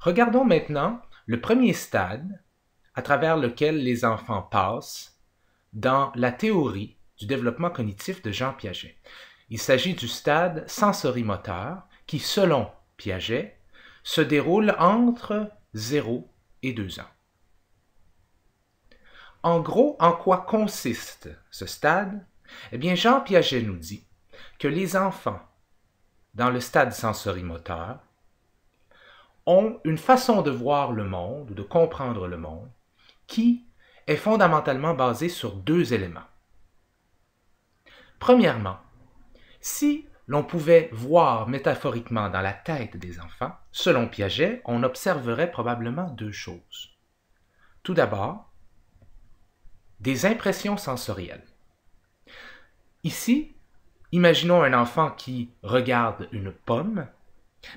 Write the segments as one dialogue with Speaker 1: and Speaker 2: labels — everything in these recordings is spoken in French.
Speaker 1: Regardons maintenant le premier stade à travers lequel les enfants passent dans la théorie du développement cognitif de Jean Piaget. Il s'agit du stade sensorimoteur qui, selon Piaget, se déroule entre 0 et 2 ans. En gros, en quoi consiste ce stade? Eh bien, Jean Piaget nous dit que les enfants, dans le stade sensorimoteur, ont une façon de voir le monde, de comprendre le monde, qui est fondamentalement basée sur deux éléments. Premièrement, si l'on pouvait voir métaphoriquement dans la tête des enfants, selon Piaget, on observerait probablement deux choses. Tout d'abord, des impressions sensorielles. Ici, imaginons un enfant qui regarde une pomme,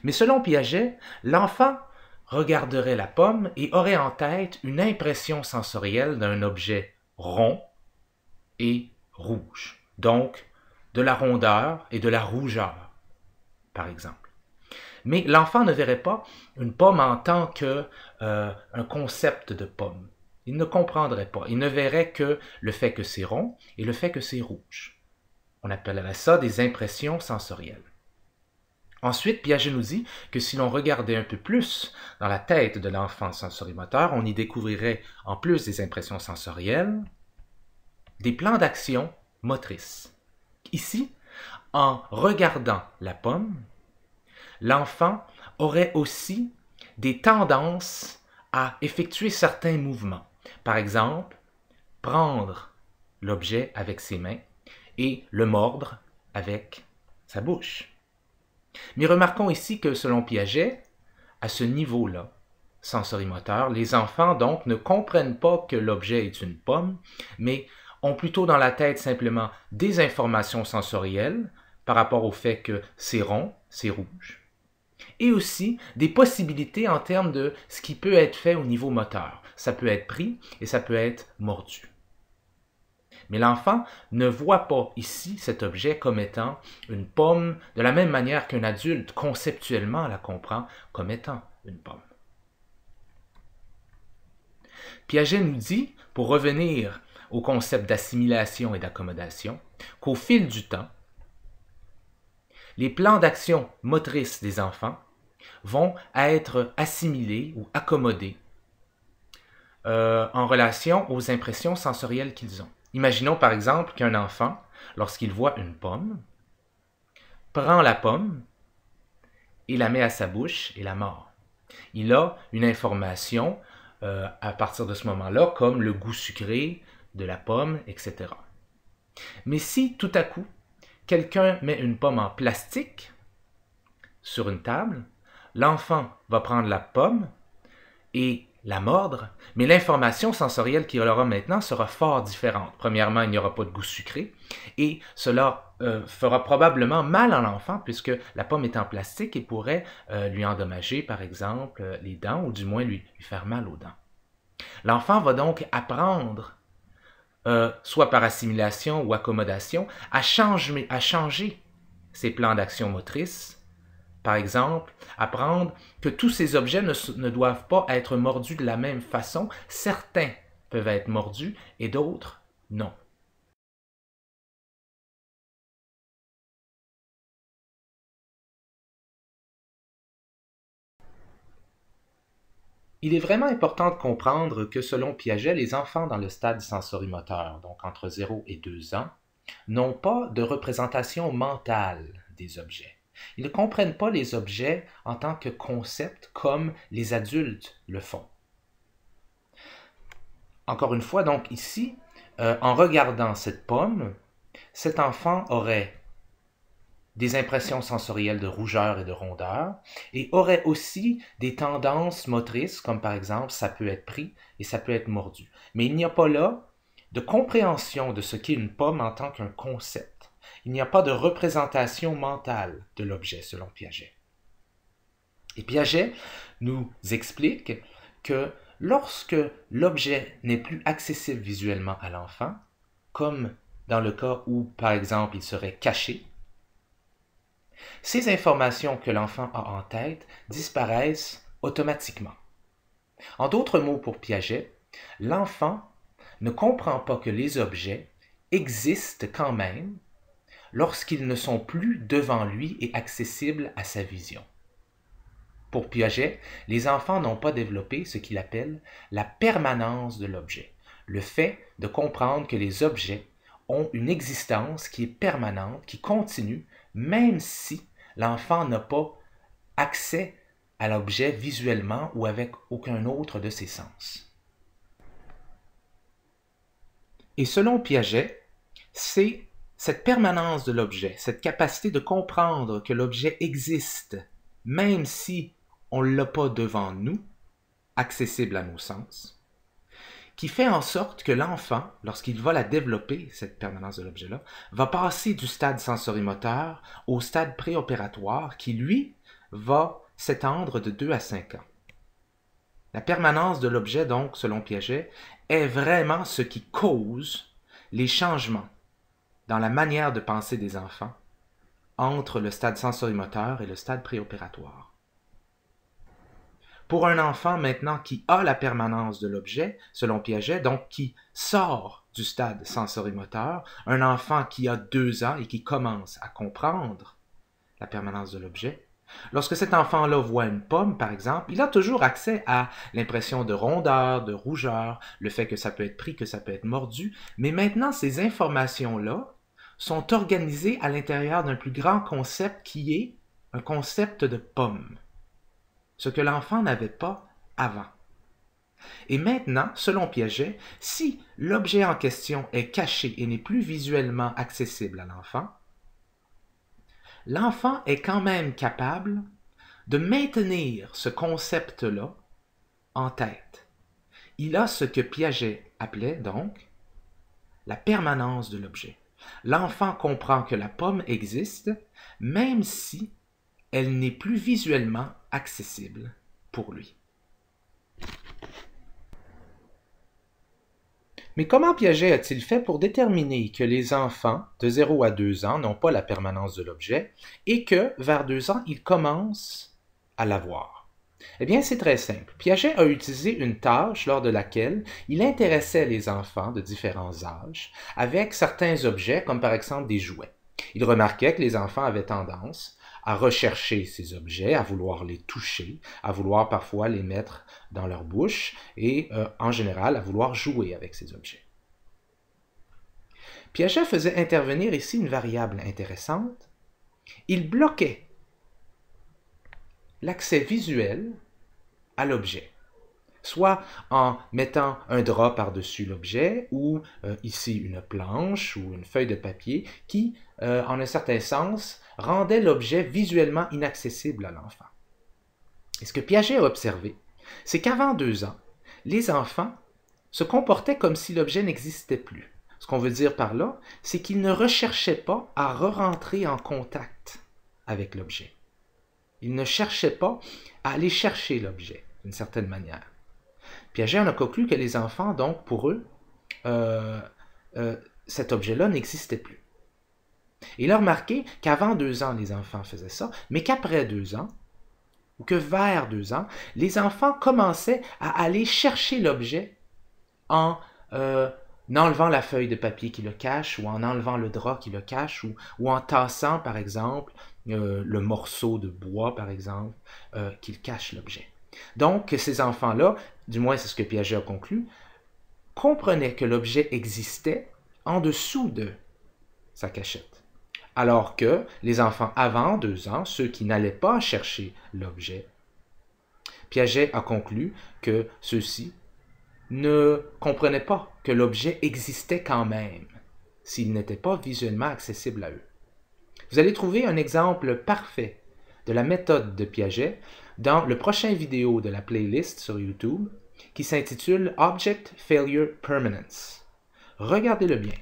Speaker 1: mais selon Piaget, l'enfant regarderait la pomme et aurait en tête une impression sensorielle d'un objet rond et rouge, donc de la rondeur et de la rougeur, par exemple. Mais l'enfant ne verrait pas une pomme en tant qu'un concept de pomme. Il ne comprendrait pas. Il ne verrait que le fait que c'est rond et le fait que c'est rouge. On appellerait ça des impressions sensorielles. Ensuite, Piaget nous dit que si l'on regardait un peu plus dans la tête de l'enfant sensorimoteur, on y découvrirait, en plus des impressions sensorielles, des plans d'action motrices. Ici, en regardant la pomme, l'enfant aurait aussi des tendances à effectuer certains mouvements. Par exemple, prendre l'objet avec ses mains et le mordre avec sa bouche. Mais remarquons ici que selon Piaget, à ce niveau-là, sensorimoteur, les enfants donc ne comprennent pas que l'objet est une pomme, mais ont plutôt dans la tête simplement des informations sensorielles par rapport au fait que c'est rond, c'est rouge, et aussi des possibilités en termes de ce qui peut être fait au niveau moteur. Ça peut être pris et ça peut être mordu. Mais l'enfant ne voit pas ici cet objet comme étant une pomme de la même manière qu'un adulte conceptuellement la comprend comme étant une pomme. Piaget nous dit, pour revenir au concept d'assimilation et d'accommodation, qu'au fil du temps, les plans d'action motrices des enfants vont être assimilés ou accommodés en relation aux impressions sensorielles qu'ils ont. Imaginons par exemple qu'un enfant, lorsqu'il voit une pomme, prend la pomme et la met à sa bouche et la mord. Il a une information à partir de ce moment-là, comme le goût sucré de la pomme, etc. Mais si tout à coup, quelqu'un met une pomme en plastique sur une table, l'enfant va prendre la pomme et la mordre, mais l'information sensorielle qu'il aura maintenant sera fort différente. Premièrement, il n'y aura pas de goût sucré, et cela fera probablement mal à l'enfant, puisque la pomme est en plastique et pourrait lui endommager, par exemple, les dents, ou du moins lui faire mal aux dents. L'enfant va donc apprendre, soit par assimilation ou accommodation, à changer ses plans d'action motrice. Par exemple, apprendre que tous ces objets ne doivent pas être mordus de la même façon. Certains peuvent être mordus et d'autres non. Il est vraiment important de comprendre que selon Piaget, les enfants dans le stade sensorimoteur, donc entre 0 et 2 ans, n'ont pas de représentation mentale des objets. Ils ne comprennent pas les objets en tant que concept comme les adultes le font. Encore une fois, donc ici, en regardant cette pomme, cet enfant aurait des impressions sensorielles de rougeur et de rondeur, et aurait aussi des tendances motrices, comme par exemple, ça peut être pris et ça peut être mordu. Mais il n'y a pas là de compréhension de ce qu'est une pomme en tant qu'un concept. Il n'y a pas de représentation mentale de l'objet, selon Piaget. Et Piaget nous explique que lorsque l'objet n'est plus accessible visuellement à l'enfant, comme dans le cas où, par exemple, il serait caché, ces informations que l'enfant a en tête disparaissent automatiquement. En d'autres mots pour Piaget, l'enfant ne comprend pas que les objets existent quand même lorsqu'ils ne sont plus devant lui et accessibles à sa vision. Pour Piaget, les enfants n'ont pas développé ce qu'il appelle la permanence de l'objet, le fait de comprendre que les objets ont une existence qui est permanente, qui continue, même si l'enfant n'a pas accès à l'objet visuellement ou avec aucun autre de ses sens. Et selon Piaget, c'est cette permanence de l'objet, cette capacité de comprendre que l'objet existe, même si on ne l'a pas devant nous, accessible à nos sens, qui fait en sorte que l'enfant, lorsqu'il va la développer, cette permanence de l'objet-là, va passer du stade sensorimoteur au stade préopératoire qui, lui, va s'étendre de 2 à 5 ans. La permanence de l'objet, donc, selon Piaget, est vraiment ce qui cause les changements dans la manière de penser des enfants entre le stade sensorimoteur et le stade préopératoire. Pour un enfant maintenant qui a la permanence de l'objet, selon Piaget, donc qui sort du stade sensorimoteur, un enfant qui a 2 ans et qui commence à comprendre la permanence de l'objet, lorsque cet enfant-là voit une pomme, par exemple, il a toujours accès à l'impression de rondeur, de rougeur, le fait que ça peut être pris, que ça peut être mordu, mais maintenant ces informations-là sont organisées à l'intérieur d'un plus grand concept qui est un concept de pomme, ce que l'enfant n'avait pas avant. Et maintenant, selon Piaget, si l'objet en question est caché et n'est plus visuellement accessible à l'enfant, l'enfant est quand même capable de maintenir ce concept-là en tête. Il a ce que Piaget appelait donc la permanence de l'objet. L'enfant comprend que la pomme existe, même si elle n'est plus visuellement accessible pour lui. Mais comment Piaget a-t-il fait pour déterminer que les enfants de 0 à 2 ans n'ont pas la permanence de l'objet et que, vers 2 ans, ils commencent à l'avoir? Eh bien, c'est très simple. Piaget a utilisé une tâche lors de laquelle il intéressait les enfants de différents âges avec certains objets, comme par exemple des jouets. Il remarquait que les enfants avaient tendance à rechercher ces objets, à vouloir les toucher, à vouloir parfois les mettre dans leur bouche et en général à vouloir jouer avec ces objets. Piaget faisait intervenir ici une variable intéressante. Il bloquait l'accès visuel à l'objet, soit en mettant un drap par-dessus l'objet ou ici une planche ou une feuille de papier qui, en un certain sens, rendait l'objet visuellement inaccessible à l'enfant. Et ce que Piaget a observé, c'est qu'avant 2 ans, les enfants se comportaient comme si l'objet n'existait plus. Ce qu'on veut dire par là, c'est qu'ils ne recherchaient pas à re-rentrer en contact avec l'objet. Ils ne cherchaient pas à aller chercher l'objet, d'une certaine manière. Piaget en a conclu que les enfants, donc, pour eux, cet objet-là n'existait plus. Il a remarqué qu'avant 2 ans, les enfants faisaient ça, mais qu'après 2 ans, ou que vers 2 ans, les enfants commençaient à aller chercher l'objet en enlevant la feuille de papier qui le cache, ou en enlevant le drap qui le cache, ou en tassant, par exemple, le morceau de bois, par exemple, qui cache l'objet. Donc, ces enfants-là, du moins c'est ce que Piaget a conclu, comprenaient que l'objet existait en dessous de sa cachette. Alors que les enfants avant 2 ans, ceux qui n'allaient pas chercher l'objet, Piaget a conclu que ceux-ci ne comprenaient pas que l'objet existait quand même, s'il n'était pas visuellement accessible à eux. Vous allez trouver un exemple parfait de la méthode de Piaget dans le prochain vidéo de la playlist sur YouTube qui s'intitule Object Failure Permanence. Regardez-le bien.